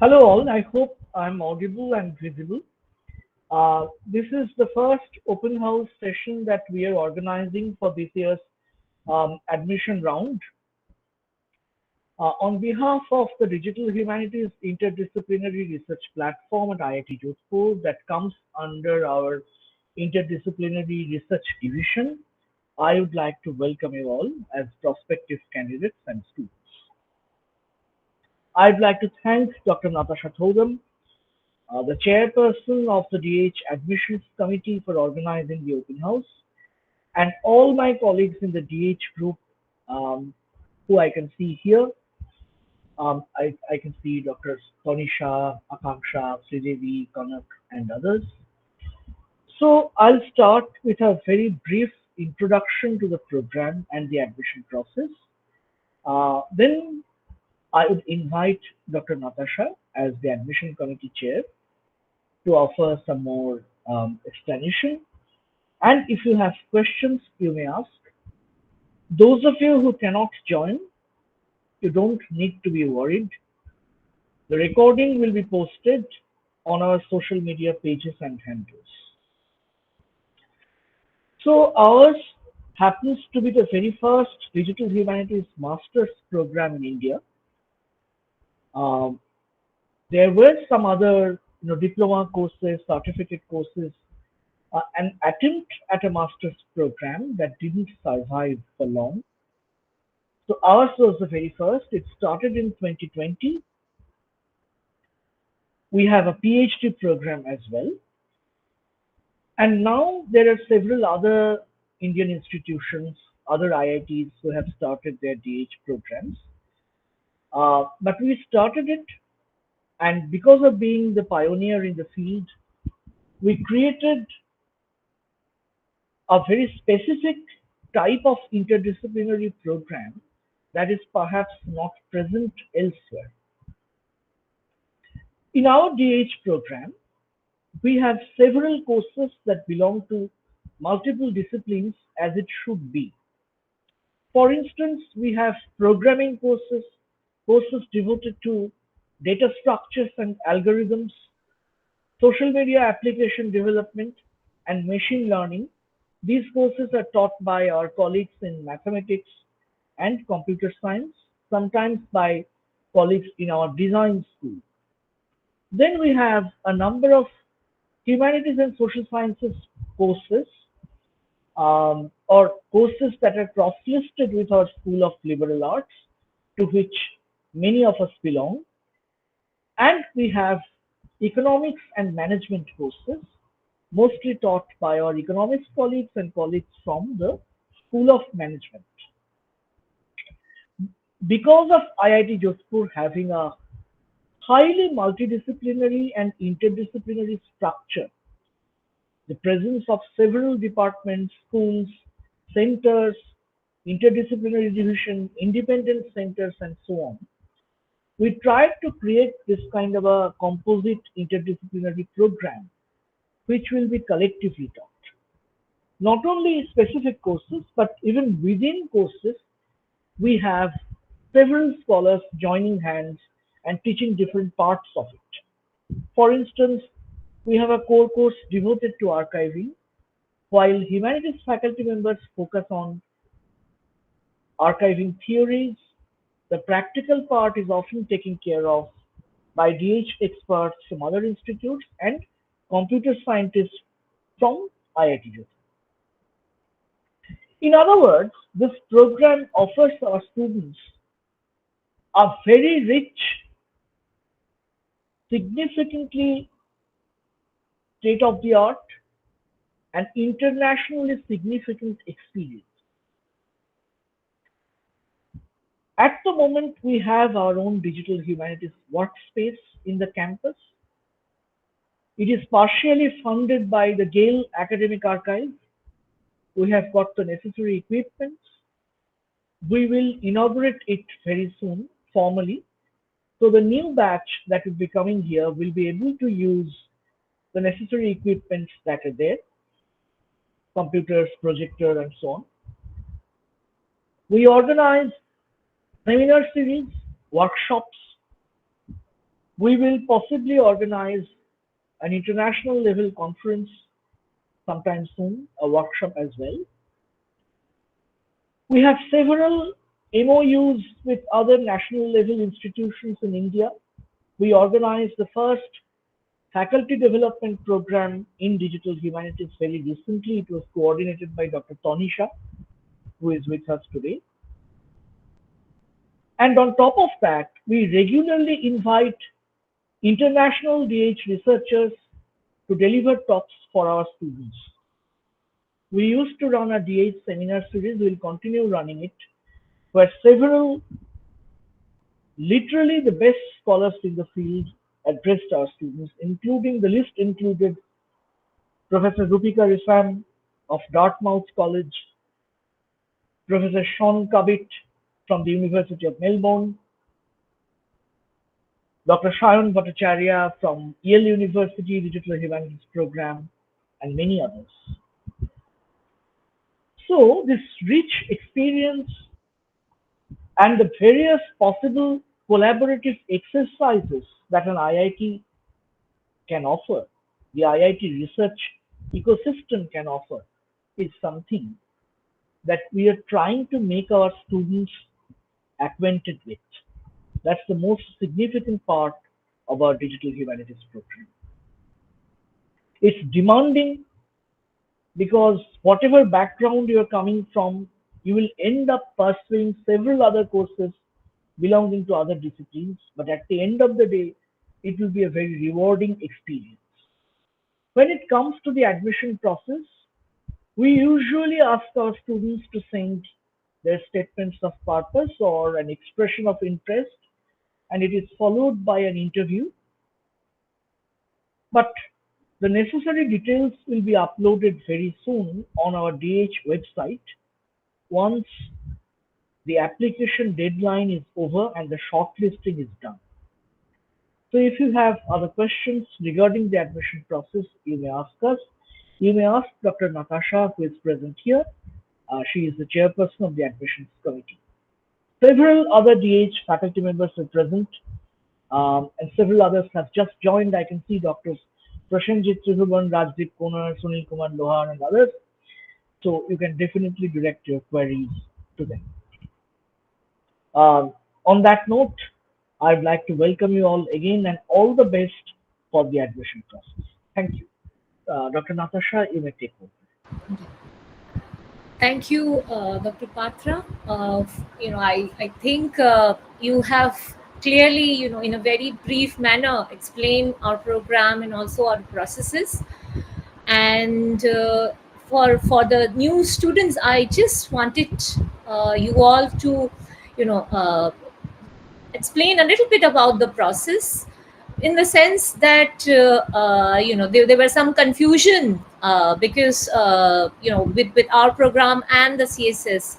Hello all, I hope I'm audible and visible. This is the first open house session that we are organizing for this year's admission round. On behalf of the Digital Humanities Interdisciplinary Research Platform at IIT Jodhpur that comes under our Interdisciplinary Research Division, I would like to welcome you all as prospective candidates and students. I'd like to thank Dr. Natasha Thodam, the chairperson of the DH Admissions Committee for organizing the open house, and all my colleagues in the DH group who I can see here. I can see Dr. Tonisha, Akanksha, Sridevi, Kanak, and others. So I'll start with a very brief introduction to the program and the admission process. Then I would invite Dr. Natasha as the admission committee chair to offer some more explanation. And if you have questions, you may ask. Those of you who cannot join, you don't need to be worried. The recording will be posted on our social media pages and handles. So ours happens to be the very first digital humanities master's program in India. Um, there were some other diploma courses, certificate courses, an attempt at a master's program that didn't survive for long. So ours was the very first. It started in 2020. We have a PhD program as well. And now there are several other Indian institutions, other IITs who have started their DH programs. But we started it, and because of being the pioneer in the field, we created a very specific type of interdisciplinary program that is perhaps not present elsewhere. In our DH program, we have several courses that belong to multiple disciplines as it should be. For instance, we have programming courses, courses devoted to data structures and algorithms, social media application development, and machine learning. These courses are taught by our colleagues in mathematics and computer science, sometimes by colleagues in our design school. Then we have a number of humanities and social sciences courses or courses that are cross-listed with our School of Liberal Arts, to which many of us belong. And we have economics and management courses, mostly taught by our economics colleagues and colleagues from the School of Management. Because of IIT Jodhpur having a highly multidisciplinary and interdisciplinary structure, the presence of several departments, schools, centers, interdisciplinary division, independent centers, and so on, we tried to create this kind of a composite interdisciplinary program which will be collectively taught. Not only specific courses, but even within courses, we have several scholars joining hands and teaching different parts of it. For instance, we have a core course devoted to archiving, while humanities faculty members focus on archiving theories. The practical part is often taken care of by DH experts from other institutes and computer scientists from IIT. In other words, this program offers our students a very rich, significantly state of the art, and internationally significant experience. At the moment, we have our own digital humanities workspace in the campus. It is partially funded by the Gale Academic Archive. We have got the necessary equipment. We will inaugurate it very soon, formally. So the new batch that will be coming here will be able to use the necessary equipment that are there, computers, projector, and so on. We organize seminar series, workshops, We will possibly organize an international level conference sometime soon, a workshop as well. We have several MOUs with other national level institutions in India. We organized the first faculty development program in digital humanities very recently. It was coordinated by Dr. Tanisha, who is with us today. And on top of that, we regularly invite international DH researchers to deliver talks for our students. We used to run a DH seminar series, we'll continue running it, where several, literally the best scholars in the field addressed our students, including the list included Professor Rupika Risam of Dartmouth College, Professor Sean Cubitt from the University of Melbourne, Dr. Shayan Bhattacharya from Yale University Digital Humanities Program, and many others. So this rich experience and the various possible collaborative exercises that an IIT can offer, the IIT research ecosystem can offer, is something that we are trying to make our students acquainted with. That's the most significant part of our digital humanities program. It's demanding because whatever background you're coming from, you will end up pursuing several other courses belonging to other disciplines, but at the end of the day, it will be a very rewarding experience. When it comes to the admission process, we usually ask our students to send their statements of purpose or an expression of interest, and it is followed by an interview. But the necessary details will be uploaded very soon on our DH website once the application deadline is over and the shortlisting is done. So if you have other questions regarding the admission process, you may ask us. You may ask Dr. Natasha, who is present here. She is the chairperson of the admissions committee. Several other DH faculty members are present, and several others have just joined. I can see Doctors Prashanjit Tribhuvan, Rajdeep Konar, Sunil Kumar Lohar, and others. So you can definitely direct your queries to them. On that note, I'd like to welcome you all again and all the best for the admission process. Thank you. Dr. Natasha, you may take over. Thank you, Dr. Patra. I think you have clearly, in a very brief manner, explained our program and also our processes. And for the new students, I just wanted you all to, explain a little bit about the process, in the sense that there was some confusion because with our program and the CSS.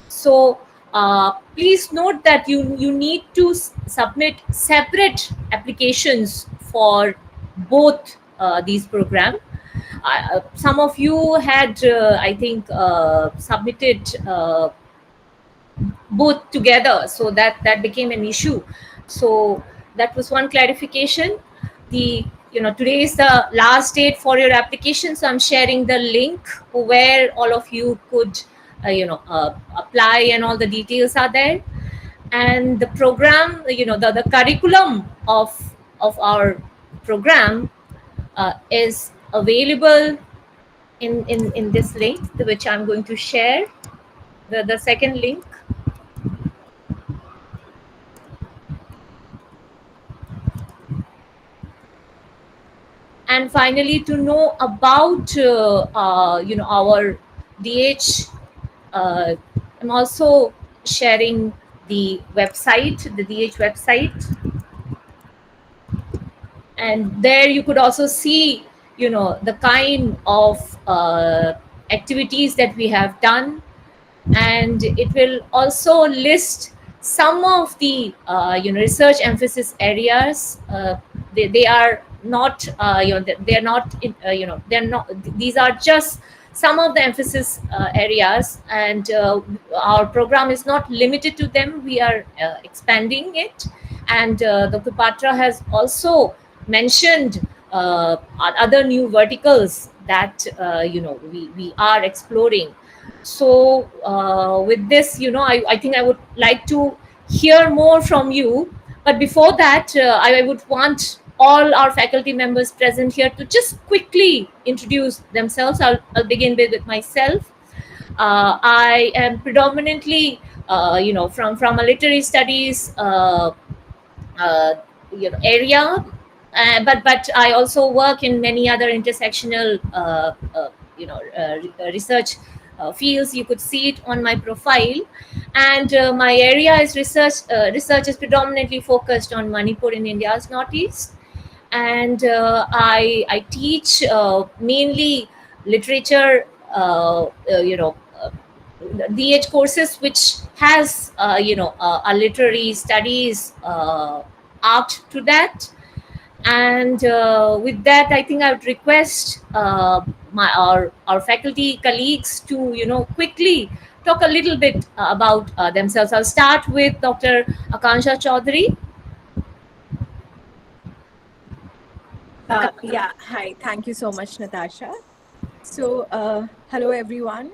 So please note that you need to submit separate applications for both these programs. Some of you had I think submitted both together, so that became an issue. So that was one clarification. The today is the last date for your application, so I'm sharing the link where all of you could apply, and all the details are there. And the program, the curriculum of our program is available in this link, which I'm going to share, the second link. And finally, to know about our DH, I'm also sharing the website, the DH website, and there you could also see the kind of activities that we have done, and it will also list some of the research emphasis areas. They are not they're not they're not, these are just some of the emphasis areas, and our program is not limited to them. We are expanding it, And Dr. Patra has also mentioned other new verticals that we are exploring. So with this, I think I would like to hear more from you. But before that, I would want all our faculty members present here to just quickly introduce themselves. I'll begin with myself. I am predominantly, from a literary studies uh, area, but I also work in many other intersectional research fields. You could see it on my profile, and my area is research. Research is predominantly focused on Manipur in India's northeast, and I teach mainly literature. DH courses which has a literary studies art to that. And with that, I think I would request our faculty colleagues to quickly talk a little bit about themselves. I'll start with Dr. Akansha Chaudhary. Yeah, hi. Thank you so much, Natasha. So, hello everyone.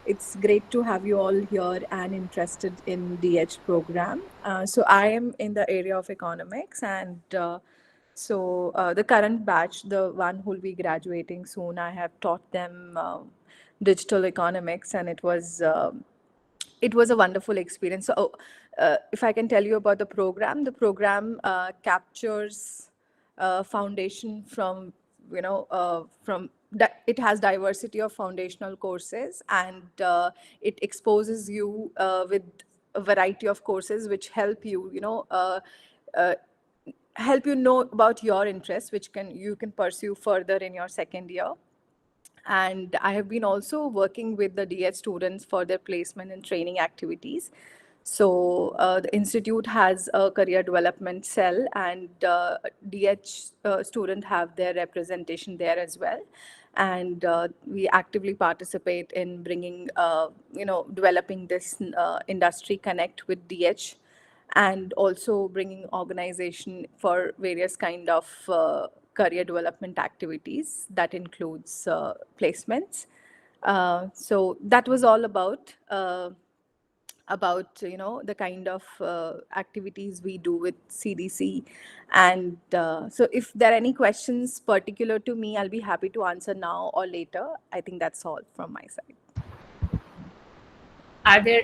It's great to have you all here and interested in DH program. So I am in the area of economics, and the current batch, the one who will be graduating soon, I have taught them digital economics, and it was a wonderful experience. So, if I can tell you about the program captures foundation from it has diversity of foundational courses, and it exposes you with a variety of courses which help uh, help you know about your interests, which you can pursue further in your second year. And I have been also working with the DH students for their placement and training activities. So the institute has a career development cell, and DH students have their representation there as well. And we actively participate in bringing, developing this industry connect with DH, and also bringing organization for various kind of career development activities that includes placements. So that was all about the kind of activities we do with CDC. And so if there are any questions particular to me, I'll be happy to answer now or later. I think that's all from my side. Are there